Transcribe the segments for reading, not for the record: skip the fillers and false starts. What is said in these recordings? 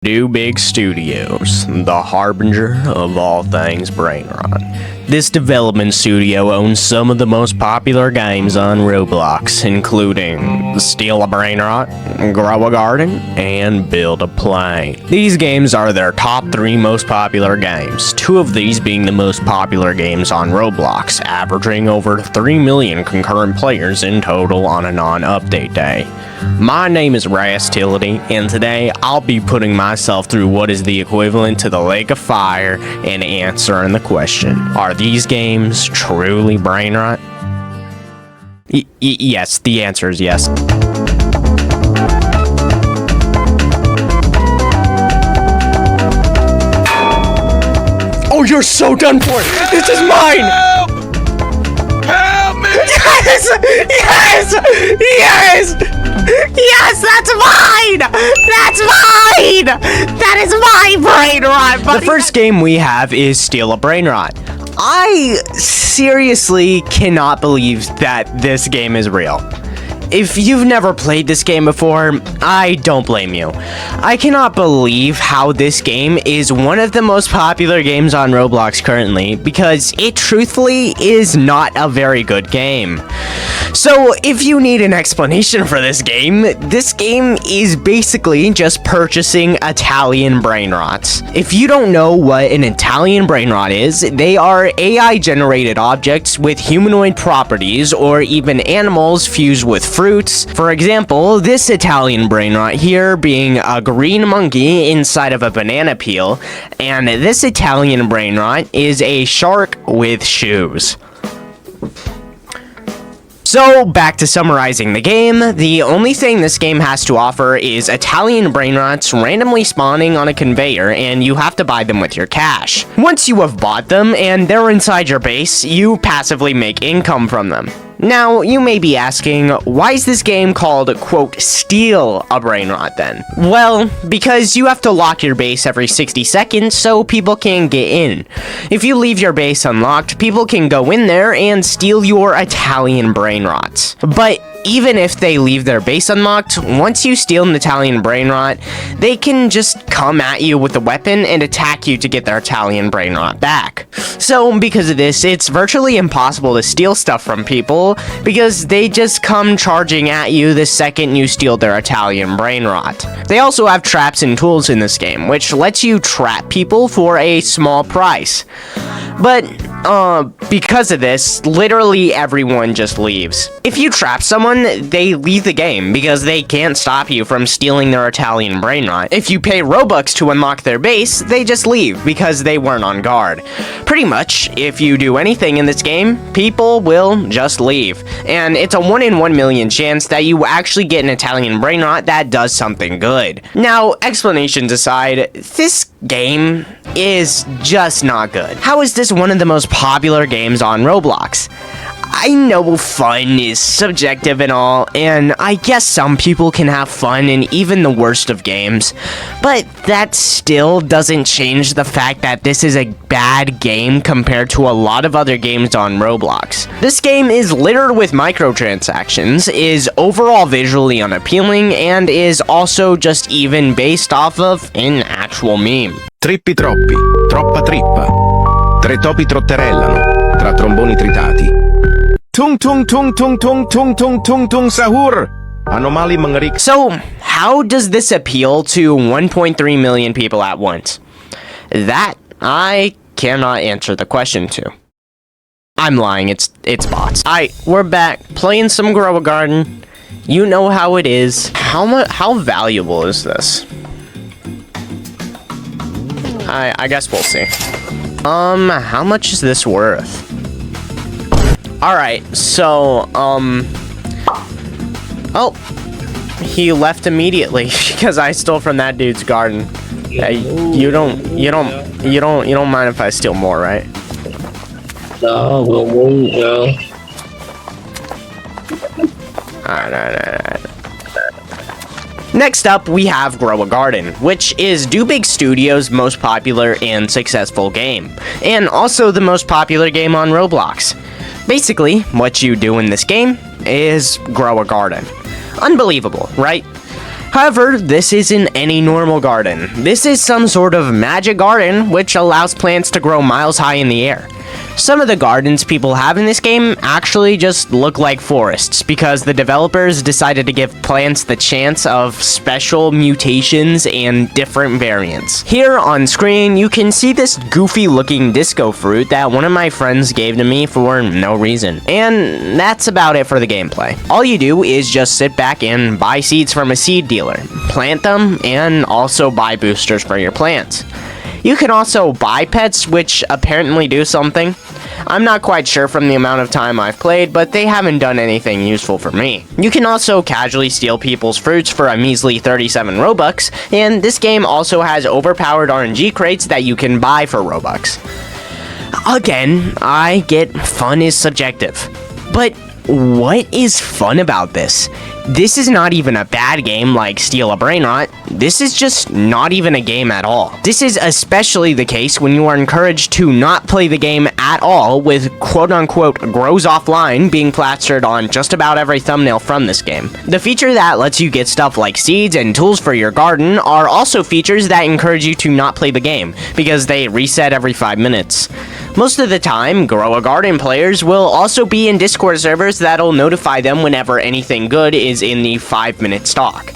Do Big Studios, the harbinger of all things Brainrot. This development studio owns some of the most popular games on Roblox, including Steal a Brainrot, Grow a Garden, and Build a Plane. These games are their top 3 most popular games, 2 of these being the most popular games on Roblox, averaging over 3 million concurrent players in total on a non-update day. My name is Rastility, and today I'll be putting myself through what is the equivalent to the Lake of Fire and answering the question, are these games truly Brainrot? Yes, the answer is yes. Oh, you're so done for! This is mine! Help me! Yes! Yes! Yes! Yes, that's mine! That's mine! That is my Brainrot, buddy! The first game we have is Steal a Brainrot. I seriously cannot believe that this game is real. If you've never played this game before, I don't blame you. I cannot believe how this game is one of the most popular games on Roblox currently, because it truthfully is not a very good game. So, if you need an explanation for this game is basically just purchasing Italian Brainrots. If you don't know what an Italian Brainrot is, they are AI-generated objects with humanoid properties or even animals fused with fruits. For example, this Italian Brainrot here being a green monkey inside of a banana peel, and this Italian Brainrot is a shark with shoes. So, back to summarizing the game, the only thing this game has to offer is Italian Brainrots randomly spawning on a conveyor, and you have to buy them with your cash. Once you have bought them, and they're inside your base, you passively make income from them. Now, you may be asking, why is this game called, quote, Steal a Brainrot then? Well, because you have to lock your base every 60 seconds so people can get in. If you leave your base unlocked, people can go in there and steal your Italian Brainrots. But even if they leave their base unlocked, once you steal an Italian Brainrot, they can just come at you with a weapon and attack you to get their Italian Brainrot back. So, because of this, it's virtually impossible to steal stuff from people, because they just come charging at you the second you steal their Italian Brainrot. They also have traps and tools in this game, which lets you trap people for a small price. But, because of this, literally everyone just leaves. If you trap someone, they leave the game because they can't stop you from stealing their Italian Brainrot. If you pay Robux to unlock their base, they just leave because they weren't on guard. Pretty much, if you do anything in this game, people will just leave. And it's a 1 in 1 million chance that you actually get an Italian Brainrot that does something good. Now, explanations aside, this game is just not good. How is this one of the most popular games on Roblox? I know fun is subjective and all, and I guess some people can have fun in even the worst of games, but that still doesn't change the fact that this is a bad game compared to a lot of other games on Roblox. This game is littered with microtransactions, is overall visually unappealing, and is also just even based off of an actual meme. Trippi troppi, troppa trippa. Tre topi trotterellano, tra tromboni tritati. Tung tung tung tung tung tung tung tung tung sahur. Anomali mengerikan. So, how does this appeal to 1.3 million people at once? That I cannot answer the question to. I'm lying, it's bots. Alright, we're back, playing some Grow a Garden. You know how it is. How valuable is this? I guess we'll see. How much is this worth? Alright, so, oh, he left immediately because I stole from that dude's garden. You don't mind if I steal more, right? No, we'll move, yo. Alright. Next up, we have Grow a Garden, which is Do Big Studios' most popular and successful game, and also the most popular game on Roblox. Basically, what you do in this game is grow a garden. Unbelievable, right? However, this isn't any normal garden. This is some sort of magic garden which allows plants to grow miles high in the air. Some of the gardens people have in this game actually just look like forests because the developers decided to give plants the chance of special mutations and different variants. Here on screen, you can see this goofy looking disco fruit that one of my friends gave to me for no reason. And that's about it for the gameplay. All you do is just sit back and buy seeds from a seed dealer, plant them, and also buy boosters for your plants. You can also buy pets, which apparently do something. I'm not quite sure from the amount of time I've played, but they haven't done anything useful for me. You can also casually steal people's fruits for a measly 37 Robux, and this game also has overpowered RNG crates that you can buy for Robux. Again, I get fun is subjective, but what is fun about this? This is not even a bad game like Steal a Brainrot. This is just not even a game at all. This is especially the case when you are encouraged to not play the game at all, with quote-unquote grows offline being plastered on just about every thumbnail from this game. The feature that lets you get stuff like seeds and tools for your garden are also features that encourage you to not play the game, because they reset every 5 minutes. Most of the time, Grow a Garden players will also be in Discord servers that'll notify them whenever anything good is in the 5-minute stock.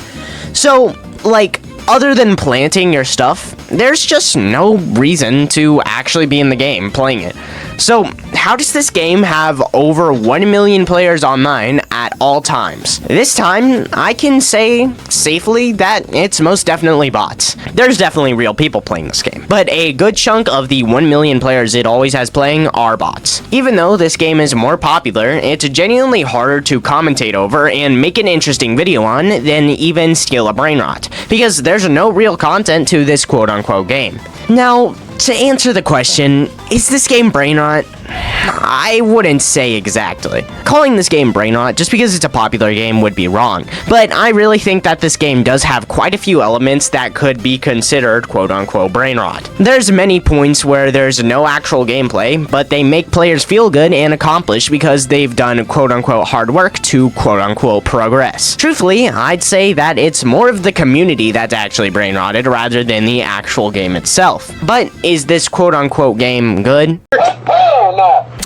So, like, other than planting your stuff, there's just no reason to actually be in the game playing it. So, how does this game have over 1 million players online at all times? This time, I can say safely that it's most definitely bots. There's definitely real people playing this game, but a good chunk of the 1 million players it always has playing are bots. Even though this game is more popular, it's genuinely harder to commentate over and make an interesting video on than even Steal a Brainrot, because there's no real content to this quote-unquote game. Now, to answer the question, is this game Brainrot? I wouldn't say exactly. Calling this game Brainrot just because it's a popular game would be wrong, but I really think that this game does have quite a few elements that could be considered quote-unquote Brainrot. There's many points where there's no actual gameplay, but they make players feel good and accomplished because they've done quote-unquote hard work to quote-unquote progress. Truthfully, I'd say that it's more of the community that's actually brainrotted rather than the actual game itself. But is this quote-unquote game good?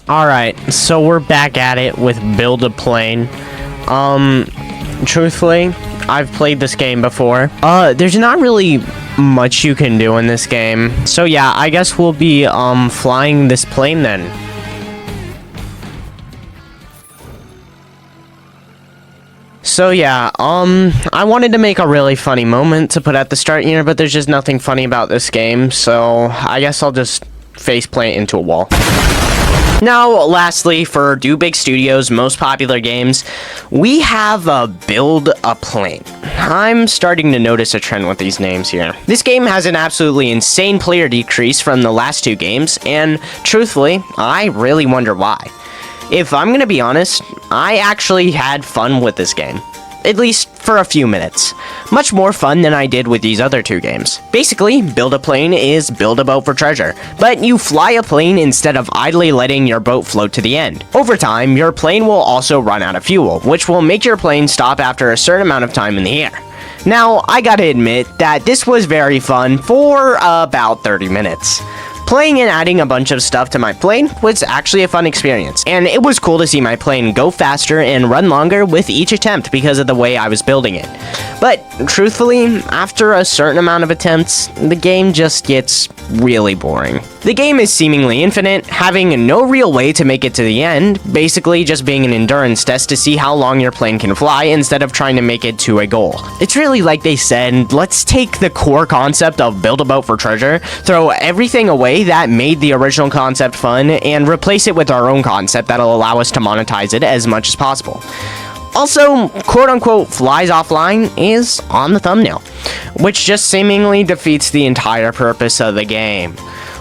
Alright, so we're back at it with Build a Plane. Truthfully, I've played this game before. There's not really much you can do in this game. So yeah, I guess we'll be, flying this plane then. So yeah, I wanted to make a really funny moment to put at the start here, but there's just nothing funny about this game, so I guess I'll just faceplant into a wall. Now, lastly, for Do Big Studios' most popular games, we have Build a Plane. I'm starting to notice a trend with these names here. This game has an absolutely insane player decrease from the last two games, and truthfully, I really wonder why. If I'm gonna be honest, I actually had fun with this game. At least for a few minutes. Much more fun than I did with these other two games. Basically, Build a Plane is build a boat for treasure, but you fly a plane instead of idly letting your boat float to the end. Over time, your plane will also run out of fuel, which will make your plane stop after a certain amount of time in the air. Now, I gotta admit that this was very fun for about 30 minutes. Playing and adding a bunch of stuff to my plane was actually a fun experience, and it was cool to see my plane go faster and run longer with each attempt because of the way I was building it. But truthfully, after a certain amount of attempts, the game just gets really boring. The game is seemingly infinite, having no real way to make it to the end, basically just being an endurance test to see how long your plane can fly instead of trying to make it to a goal. It's really like they said, let's take the core concept of build a boat for treasure, throw everything away that made the original concept fun, and replace it with our own concept that'll allow us to monetize it as much as possible. Also, quote-unquote flies offline is on the thumbnail, which just seemingly defeats the entire purpose of the game.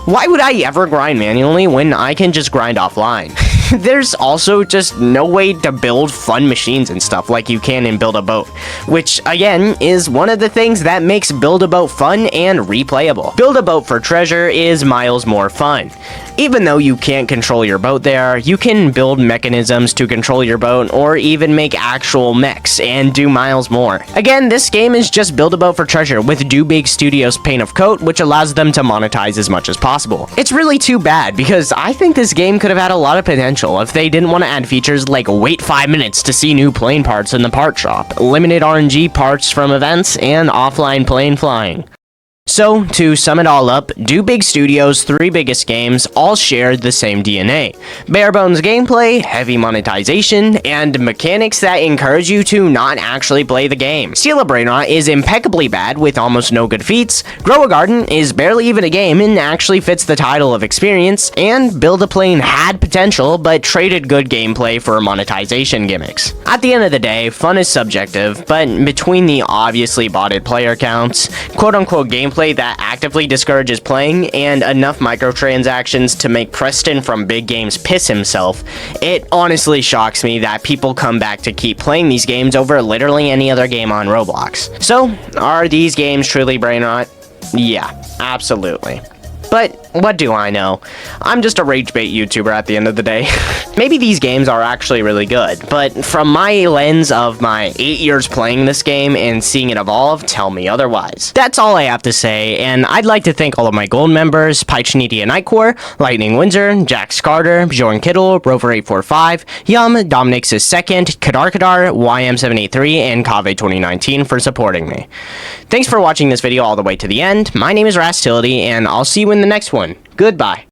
Why would I ever grind manually when I can just grind offline? there's also just no way to build fun machines and stuff like you can in Build a Boat, which again is one of the things that makes Build a Boat fun and replayable. Build a Boat for Treasure is miles more fun. Even though you can't control your boat there, you can build mechanisms to control your boat or even make actual mechs and do miles more. Again, this game is just Build a Boat for Treasure with Do Big Studios' paint of coat, which allows them to monetize as much as possible. It's really too bad because I think this game could have had a lot of potential if they didn't want to add features like wait 5 minutes to see new plane parts in the part shop, limited RNG parts from events, and offline plane flying. So, to sum it all up, Do Big Studios' 3 biggest games all shared the same DNA. Bare bones gameplay, heavy monetization, and mechanics that encourage you to not actually play the game. Steal a Brainrot is impeccably bad with almost no good feats, Grow a Garden is barely even a game and actually fits the title of experience, and Build a Plane had potential but traded good gameplay for monetization gimmicks. At the end of the day, fun is subjective, but between the obviously botted player counts, quote-unquote gameplay that actively discourages playing, and enough microtransactions to make Preston from Big Games piss himself, it honestly shocks me that people come back to keep playing these games over literally any other game on Roblox. So, are these games truly Brainrot? Yeah, absolutely. But what do I know? I'm just a rage bait YouTuber at the end of the day. Maybe these games are actually really good, but from my lens of my 8 years playing this game and seeing it evolve, tell me otherwise. That's all I have to say, and I'd like to thank all of my gold members, Pychnidia Nightcore, Lightning Windsor, Jax Carter, Bjorn Kittle, Rover845, Yum, Dominic's Second, Kadar, YM783, and Kave2019 for supporting me. Thanks for watching this video all the way to the end. My name is Rastility, and I'll see you in the next one. Goodbye.